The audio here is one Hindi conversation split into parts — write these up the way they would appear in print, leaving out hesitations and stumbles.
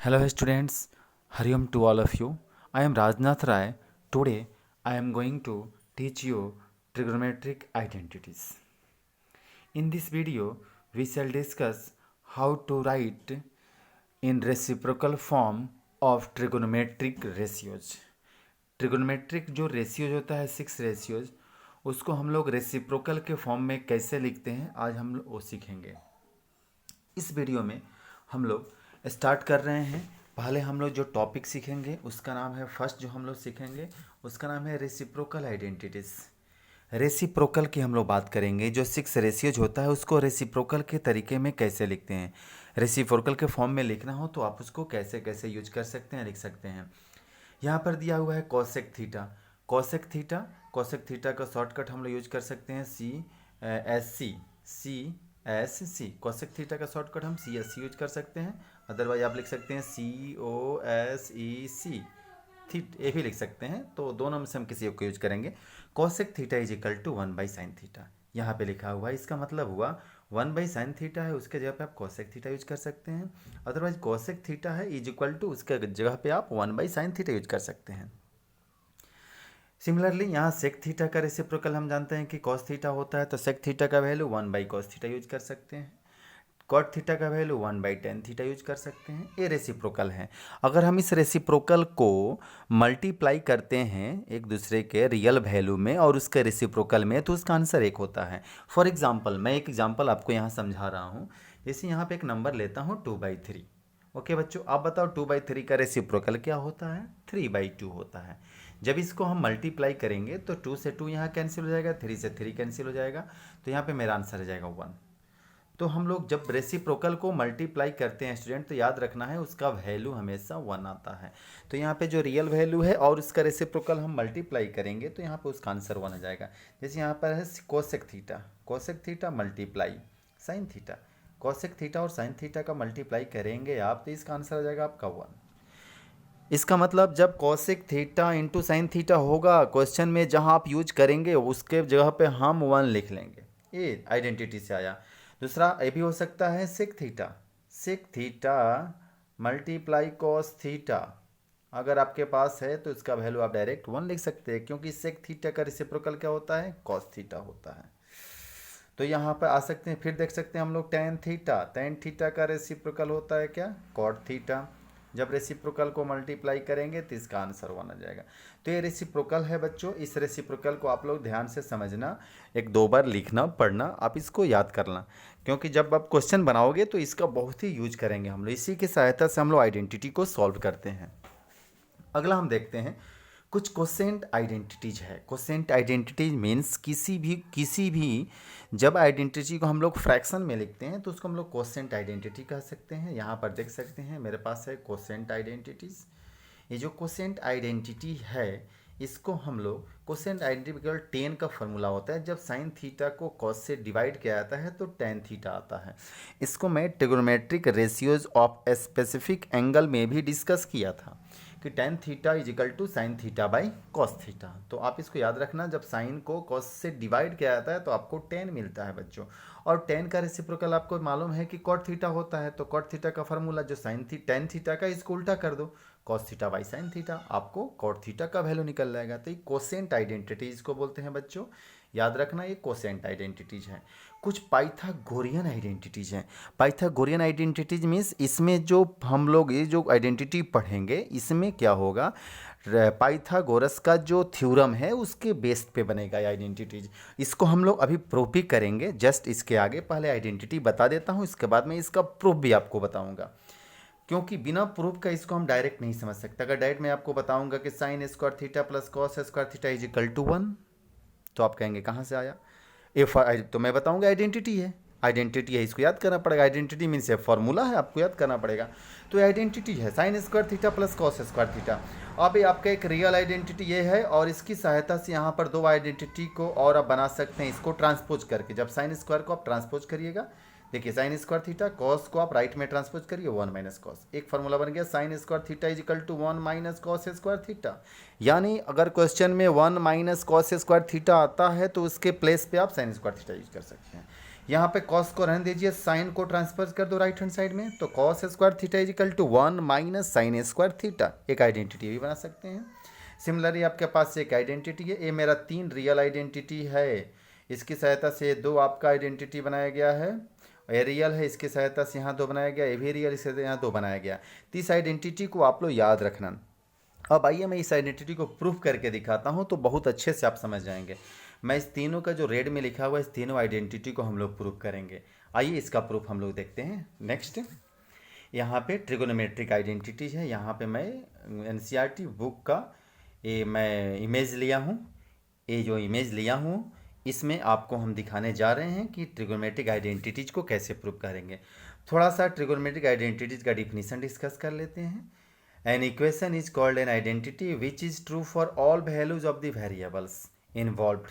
Hello students, Hariom to all of you. I am Rajnath Rai. Today I am going to teach you trigonometric identities. In this video we shall discuss how to write in reciprocal form of trigonometric ratios. Trigonometric जो रेशियोज होता है 6 रेशियोज, उसको हम लोग रेसिप्रोकल के फॉर्म में कैसे लिखते हैं आज हम लोग वो सीखेंगे। इस वीडियो में हम लोग स्टार्ट कर रहे हैं। पहले हम लोग जो टॉपिक सीखेंगे उसका नाम है, फर्स्ट जो हम लोग सीखेंगे उसका नाम है रेसिप्रोकल आइडेंटिटीज। रेसिप्रोकल की हम लोग बात करेंगे। जो 6 रेशियोज होता है उसको रेसिप्रोकल के तरीके में कैसे लिखते हैं। रेसिप्रोकल के फॉर्म में लिखना हो तो आप उसको कैसे कैसे यूज कर सकते हैं, लिख सकते हैं। यहाँ पर दिया हुआ है कॉसेक थीटा। कॉसेक थीटा का शॉर्टकट हम लोग यूज कर सकते हैं CSC। कॉसेक थीटा का शॉर्टकट हम CSC यूज कर सकते हैं। अदरवाइज आप लिख सकते हैं COSEC ये भी लिख सकते हैं। तो दोनों में से हम किसी एक को यूज करेंगे। Cosec theta is equal to 1/sin theta. यहाँ पे लिखा हुआ है, इसका मतलब हुआ 1/sin थीटा है, उसके जगह पे आप कॉसेक थीटा यूज कर सकते हैं। अदरवाइज कॉसेक थीटा है इज इक्वल टू, उसके जगह पे आप 1/sin थीटा यूज कर सकते हैं। सिमिलरली यहाँ सेक थीटा का रेसिप्रोकल हम जानते हैं कि कॉस थीटा होता है, तो सेक थीटा का वैल्यू 1/cos थीटा यूज कर सकते हैं। कॉट थीटा का वैल्यू 1/tan थीटा यूज कर सकते हैं। ये रेसिप्रोकल है। अगर हम इस रेसिप्रोकल को मल्टीप्लाई करते हैं एक दूसरे के रियल वैल्यू में और उसके रेसिप्रोकल में, तो उसका आंसर एक होता है। फॉर एग्जांपल मैं एक एग्जांपल आपको यहाँ समझा रहा हूँ। जैसे यहाँ पे एक नंबर लेता हूँ 2/3। ओके बच्चों, आप बताओ 2/3 का रेसिप्रोकल क्या होता है? 3/2 होता है। जब इसको हम मल्टीप्लाई करेंगे तो 2 से 2 यहाँ कैंसिल हो जाएगा, 3 से 3 कैंसिल हो जाएगा, तो यहाँ पे मेरा आंसर आ जाएगा 1। तो हम लोग जब रेसिप्रोकल को मल्टीप्लाई करते हैं स्टूडेंट, तो याद रखना है उसका वैल्यू हमेशा 1 आता है। तो यहाँ पे जो रियल वैल्यू है और उसका रेसिप्रोकल हम मल्टीप्लाई करेंगे तो यहाँ पे उसका आंसर 1 आ जाएगा। जैसे यहाँ पर है cosec theta multiply sine theta. Cosec theta और साइन थीटा का मल्टीप्लाई करेंगे आप, तो इसका आंसर आ जाएगा आपका 1। इसका मतलब जब cosec theta into sine theta होगा क्वेश्चन में, जहाँ आप यूज करेंगे उसके जगह पे हम 1 लिख लेंगे। ये आइडेंटिटी से आया। दूसरा ये भी हो सकता है sec theta multiply cos theta. अगर आपके पास है तो इसका वैल्यू आप डायरेक्ट 1 लिख सकते हैं, क्योंकि सेक थीटा का रेसिप्रोकल क्या होता है? कॉस थीटा होता है। तो यहाँ पर आ सकते हैं, फिर देख सकते हैं हम लोग टैन थीटा का रेसिप्रोकल होता है क्या? Cot theta. जब रेसिप्रोकल को मल्टीप्लाई करेंगे तो इसका आंसर 1 आ जाएगा। तो ये रेसिप्रोकल है बच्चों। इस रेसिप्रोकल को आप लोग ध्यान से समझना, 1-2 बार लिखना पढ़ना, आप इसको याद करना, क्योंकि जब आप क्वेश्चन बनाओगे तो इसका बहुत ही यूज करेंगे हम लोग। इसी की सहायता से हम लोग आइडेंटिटी को सॉल्व करते हैं। अगला हम देखते हैं कुछ कोसेंट आइडेंटिटीज है। कोसेंट आइडेंटिटीज मीन्स किसी भी जब आइडेंटिटी को हम लोग फ्रैक्शन में लिखते हैं तो उसको हम लोग कोसेंट आइडेंटिटी कह सकते हैं। यहाँ पर देख सकते हैं मेरे पास है कोसेंट आइडेंटिटीज। ये जो कोसेंट आइडेंटिटी है इसको हम लोग कोसेंट आइडेंटिटी केवल टेन का फॉर्मूला होता है। जब साइन थीटा को कॉस से डिवाइड किया जाता है तो टैन थीटा आता है। इसको मैं trigonometric ratios of a specific angle में भी डिस्कस किया था कि tan theta is equal to sine theta by cos theta. तो आप इसको याद रखना, जब साइन को कॉस से डिवाइड किया जाता है तो आपको टैन मिलता है बच्चों। और टैन का रेसिप्रोकल आपको मालूम है कि कॉट थीटा होता है। तो कॉट थीटा का फार्मूला जो टैन थीटा का, इसको उल्टा कर दो, cos theta by sine theta, आपको कॉट थीटा का वैल्यू निकल जाएगा। तो ये कोसेंट आइडेंटिटीज को बोलते हैं बच्चों, याद रखना ये कोसेंट आइडेंटिटीज हैं। कुछ पाइथागोरियन आइडेंटिटीज हैं। पाइथागोरियन आइडेंटिटीज मीन्स इसमें जो हम लोग ये जो आइडेंटिटी पढ़ेंगे इसमें क्या होगा, पाइथागोरस का जो थ्योरम है उसके बेस पे बनेगा ये आइडेंटिटीज। इसको हम लोग अभी प्रूफ भी करेंगे। जस्ट इसके आगे पहले आइडेंटिटी बता देता हूँ, इसके बाद में इसका प्रूफ भी आपको बताऊँगा, क्योंकि बिना प्रूफ का इसको हम डायरेक्ट नहीं समझ सकते। अगर डायरेक्ट मैं आपको बताऊंगा कि sine square theta plus cos square theta is equal to 1, तो आप कहेंगे कहाँ से आया? तो मैं बताऊंगा आइडेंटिटी है, इसको याद करना पड़ेगा। आइडेंटिटी मीन्स फॉर्मूला है, आपको याद करना पड़ेगा। तो आइडेंटिटी है sine square theta plus cos square theta. अब ये आपका एक रियल आइडेंटिटी ये है, और इसकी सहायता से यहाँ पर 2 आइडेंटिटी को और आप बना सकते हैं इसको ट्रांसपोज करके। जब साइन स्क्वायर को आप ट्रांसपोज करिएगा, देखिए साइन स्क्वायर थीटा, कॉस को आप राइट में ट्रांसपोज करिए 1 माइनस कॉस, एक फार्मूला बन गया sine square theta is equal to 1 minus cos square theta. यानी अगर क्वेश्चन में 1 माइनस कॉस स्क्वायर थीटा आता है तो उसके प्लेस पे आप साइन स्क्वायर थीटा यूज कर सकते हैं। यहाँ पे कॉस को रहने दीजिए, साइन को ट्रांसफर कर दो राइट हैंड साइड में, तो cos square theta is equal to 1 minus sine square theta. एक आइडेंटिटी भी बना सकते हैं। सिमिलरली आपके पास एक आइडेंटिटी है, ये मेरा 3 रियल आइडेंटिटी है, इसकी सहायता से 2 आपका आइडेंटिटी बनाया गया है। ये रियल है, इसकी सहायता से यहाँ 2 बनाया गया, ये भी रियल, इससे यहाँ 2 बनाया गया। तो इस आइडेंटिटी को आप लोग याद रखना। अब आइए मैं इस आइडेंटिटी को प्रूफ करके दिखाता हूँ, तो बहुत अच्छे से आप समझ जाएंगे। मैं इस तीनों का जो रेड में लिखा हुआ है, इस तीनों आइडेंटिटी को हम लोग प्रूफ करेंगे। आइए इसका प्रूफ हम लोग देखते हैं। नेक्स्ट, यहाँ पे ट्रिगोनोमेट्रिक आइडेंटिटी है। यहाँ पे मैं एनसीईआरटी बुक का ये मैं इमेज लिया हूँ। ये जो इमेज लिया हूँ, इसमें आपको हम दिखाने जा रहे हैं कि ट्रिगोनोमेट्रिक आइडेंटिटीज को कैसे प्रूव करेंगे। थोड़ा सा ट्रिगोनोमेट्रिक आइडेंटिटीज का डिफिनीशन डिस्कस कर लेते हैं। An equation is called an identity which is true for all values of the variables involved।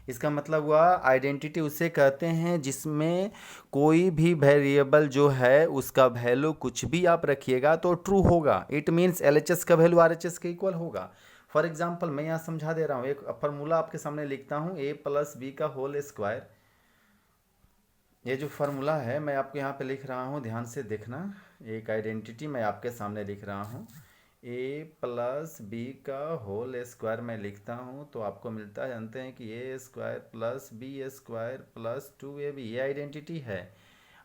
इसका मतलब हुआ आइडेंटिटी उसे कहते हैं जिसमें कोई भी वेरिएबल जो है उसका वैल्यू कुछ भी आप रखिएगा तो ट्रू होगा। इट मीन्स LHS का वैल्यू RHS के इक्वल होगा। फॉर एग्जांपल मैं यहाँ समझा दे रहा हूँ, एक फार्मूला आपके सामने लिखता हूँ, a प्लस बी का होल स्क्वायर। ये जो फार्मूला है मैं आपको यहाँ पे लिख रहा हूँ, ध्यान से देखना। एक आइडेंटिटी मैं आपके सामने लिख रहा हूँ, a प्लस बी का होल स्क्वायर मैं लिखता हूँ, तो आपको मिलता है, जानते हैं कि a square plus b square plus 2ab, ये आइडेंटिटी है।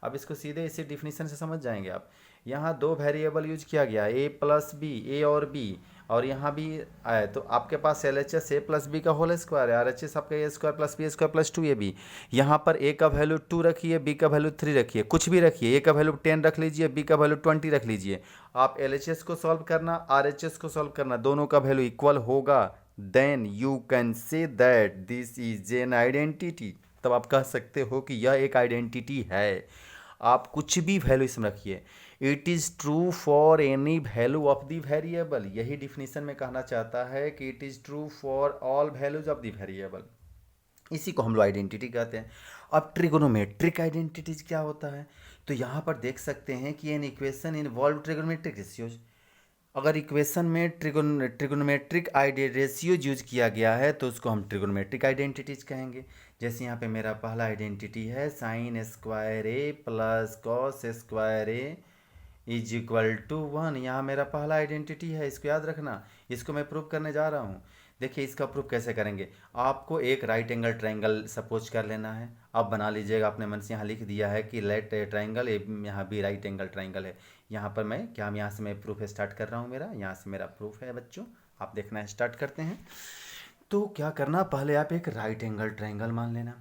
अब इसको सीधे इसी डिफिनीशन से समझ जाएंगे आप। यहाँ 2 वेरिएबल यूज किया गया, a प्लस बी, a और b, और यहाँ भी आए, तो आपके पास LHS a प्लस बी का होल स्क्वायर है, RHS आपका a square plus b square plus 2ab। यहाँ पर a का वैल्यू 2 रखिए, b का वैल्यू 3 रखिए, कुछ भी रखिए, a का वैल्यू 10 रख लीजिए, b का वैल्यू 20 रख लीजिए। आप LHS को सॉल्व करना, RHS को सॉल्व करना, दोनों का वैल्यू इक्वल होगा, then you can say that this is an identity. तब आप कह सकते हो कि यह एक आइडेंटिटी है। आप कुछ भी वैल्यू इसमें रखिए, it is true for any value of the variable. यही डिफिनीशन में कहना चाहता है कि it is true for all values of the variable. इसी को हम लोग आइडेंटिटी कहते हैं। अब ट्रिगोनोमेट्रिक आइडेंटिटीज क्या होता है, तो यहाँ पर देख सकते हैं कि an equation involve trigonometric ratios. अगर इक्वेशन में ट्रिगोनोमेट्रिक रेशियोज यूज किया गया है तो उसको हम ट्रिगोनोमेट्रिक आइडेंटिटीज कहेंगे। जैसे यहाँ पे मेरा पहला आइडेंटिटी है sine square A plus cos square A is equal to 1। यहाँ मेरा पहला आइडेंटिटी है, इसको याद रखना। इसको मैं प्रूव करने जा रहा हूँ। देखिए इसका प्रूफ कैसे करेंगे। आपको एक राइट एंगल ट्रायंगल सपोज कर लेना है। आप बना लीजिएगा अपने मन से। यहाँ लिख दिया है कि लेट ट्रायंगल, यहाँ भी राइट एंगल ट्रायंगल है। यहाँ पर मैं क्या, हम यहाँ से मैं प्रूफ स्टार्ट कर रहा हूँ। मेरा यहाँ से मेरा प्रूफ है बच्चों, आप देखना स्टार्ट करते हैं। तो क्या करना, पहले आप एक राइट एंगल ट्रायंगल मान लेना।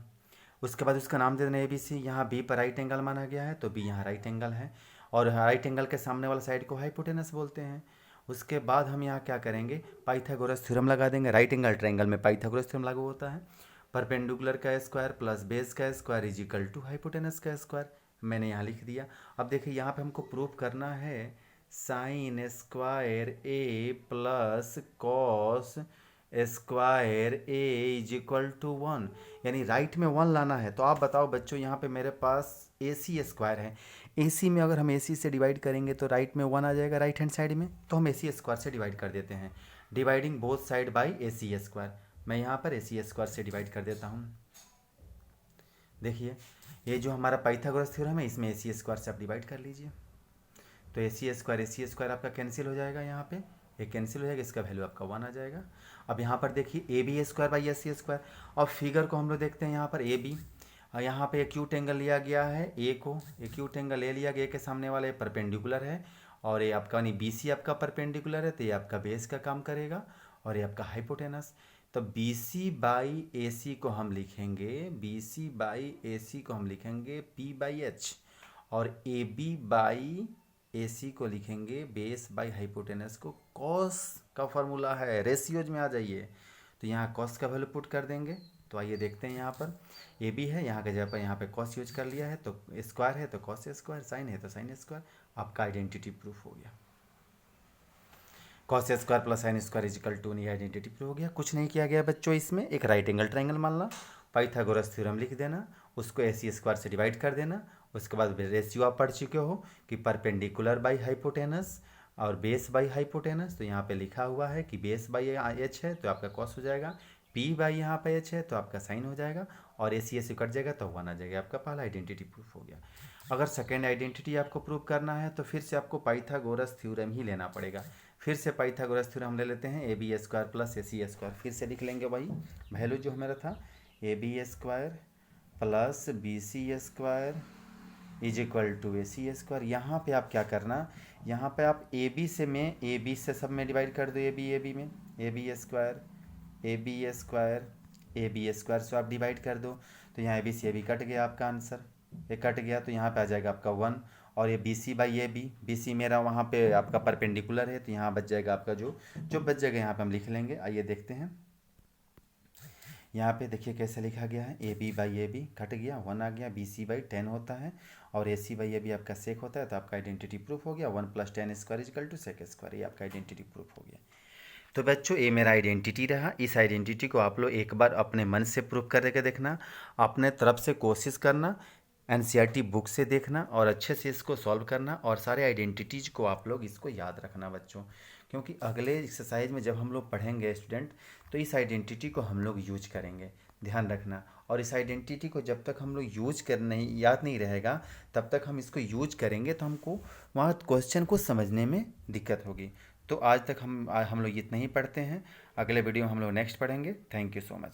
उसके बाद उसका नाम दे देना ABC। यहाँ B पर राइट एंगल माना गया है तो B यहाँ राइट एंगल है, और राइट एंगल के सामने वाला साइड को हाइपोटेनस बोलते हैं। उसके बाद हम यहाँ क्या करेंगे, पाइथागोरस थ्योरम लगा देंगे। राइट एंगल ट्रायंगल में पाइथागोरस थ्योरम लागू होता है। परपेंडिकुलर का स्क्वायर प्लस बेस का square is equal to hypotenuse का स्क्वायर, मैंने यहाँ लिख दिया। अब देखिए यहाँ पे हमको प्रूफ करना है sine square A plus cos square A is equal to 1, यानी राइट में 1 लाना है। तो आप बताओ बच्चों, यहाँ पे मेरे पास AC स्क्वायर है। AC में अगर हम AC से डिवाइड करेंगे तो राइट में 1 आ जाएगा राइट हैंड साइड में, तो हम AC स्क्वायर से डिवाइड कर देते हैं। Dividing both side by AC square, मैं यहाँ पर AC स्क्वायर से डिवाइड कर देता हूँ। देखिए ये जो हमारा पाइथागोरस थ्योरम है, इसमें AC स्क्वायर से आप डिवाइड कर लीजिए, तो AC स्क्वायर आपका कैंसिल हो जाएगा। यहाँ पे ये कैंसिल हो जाएगा, इसका वैल्यू आपका 1 आ जाएगा। अब यहाँ पर देखिए AB square by AC square. अब फिगर को हम लोग देखते हैं, यहाँ पर AB, यहाँ पे एक्यूट एंगल लिया गया है A को, एक्यूट एंगल A लिया गया, के सामने वाले परपेंडिकुलर है, और ये आपका यानी BC आपका परपेंडिकुलर है, तो ये आपका बेस का काम करेगा, और ये आपका हाइपोटेनस। तो BC बाई AC को हम लिखेंगे, BC बाई AC को हम लिखेंगे P बाई H, और AB बाई AC को लिखेंगे बेस बाई हाइपोटेनस को। कॉस का फॉर्मूला है, रेशियोज में आ जाइए, तो यहाँ कॉस का वैल्यू पुट कर देंगे। तो आइए देखते हैं, यहाँ पर AB है, यहाँ के जगह पर यहाँ पे कॉस यूज कर लिया है, तो स्क्वायर है तो कॉस स्क्वायर, साइन है तो साइन स्क्वायर, आपका आइडेंटिटी प्रूफ हो गया। Cos square plus sine square is equal to, ये आइडेंटिटी प्रूफ हो गया। कुछ नहीं किया गया बच्चों, इसमें एक राइट एंगल ट्रायंगल मानना, पाइथागोरस थ्योरम लिख देना, उसको AC स्क्वायर से डिवाइड कर देना। उसके बाद रेशियो आप पढ़ चुके हो कि परपेंडिकुलर बाई हाइपोटेनस और बेस बाई हाइपोटेनस। तो यहाँ पे लिखा हुआ है कि बेस बाई H है तो आपका कॉस हो जाएगा, P बाई यहाँ पे H है तो आपका साइन हो जाएगा, और ए सी एस कट जाएगा तो 1 आ जाएगा, आपका पहला आइडेंटिटी प्रूफ हो गया। अगर सेकेंड आइडेंटिटी आपको प्रूव करना है तो फिर से आपको पाइथागोरस थ्योरम ही लेना पड़ेगा। फिर से पाइथागोरस थ्योरम ले लेते हैं, A B square plus A C square. फिर से लिख लेंगे वही वैल्यू जो हमारा था, A B square plus B C square is equal to A C square. यहाँ पे आप क्या करना, यहाँ पे आप ए बी से में ए बी से सब में डिवाइड कर दो, ए बी में ए बी स्क्वायर से आप डिवाइड कर दो, तो यहाँ ए बी कट गया, आपका आंसर ये कट गया, तो यहाँ पे आ जाएगा आपका 1। और ये B C by A B C मेरा वहाँ पे आपका परपेंडिकुलर है, तो यहाँ बच जाएगा आपका जो बच जाएगा यहाँ पे हम लिख लेंगे। आइए देखते हैं, यहाँ पे देखिए कैसे लिखा गया है, A B by A B cut गया, 1 आ गया, बी सी बाई 10 होता है और ए सी बाई ए बी आपका सेक होता है, तो आपका आइडेंटिटी प्रूफ हो गया 1 + 10 square is equal to sec square, ये आपका आइडेंटिटी प्रूफ हो गया। तो बच्चों ये मेरा आइडेंटिटी रहा। इस आइडेंटिटी को आप लोग एक बार अपने मन से प्रूफ करके देखना, अपने तरफ से कोशिश करना, एनसीईआरटी बुक से देखना और अच्छे से इसको सॉल्व करना, और सारे आइडेंटिटीज को आप लोग इसको याद रखना बच्चों, क्योंकि अगले एक्सरसाइज में जब हम लोग पढ़ेंगे स्टूडेंट तो इस आइडेंटिटी को हम लोग यूज करेंगे, ध्यान रखना। और इस आइडेंटिटी को जब तक हम लोग यूज कर नहीं याद नहीं रहेगा तब तक हम इसको यूज करेंगे तो हमको वहाँ क्वेश्चन को समझने में दिक्कत होगी। तो आज तक हम लोग इतना ही पढ़ते हैं, अगले वीडियो में हम लोग नेक्स्ट पढ़ेंगे। Thank you so much.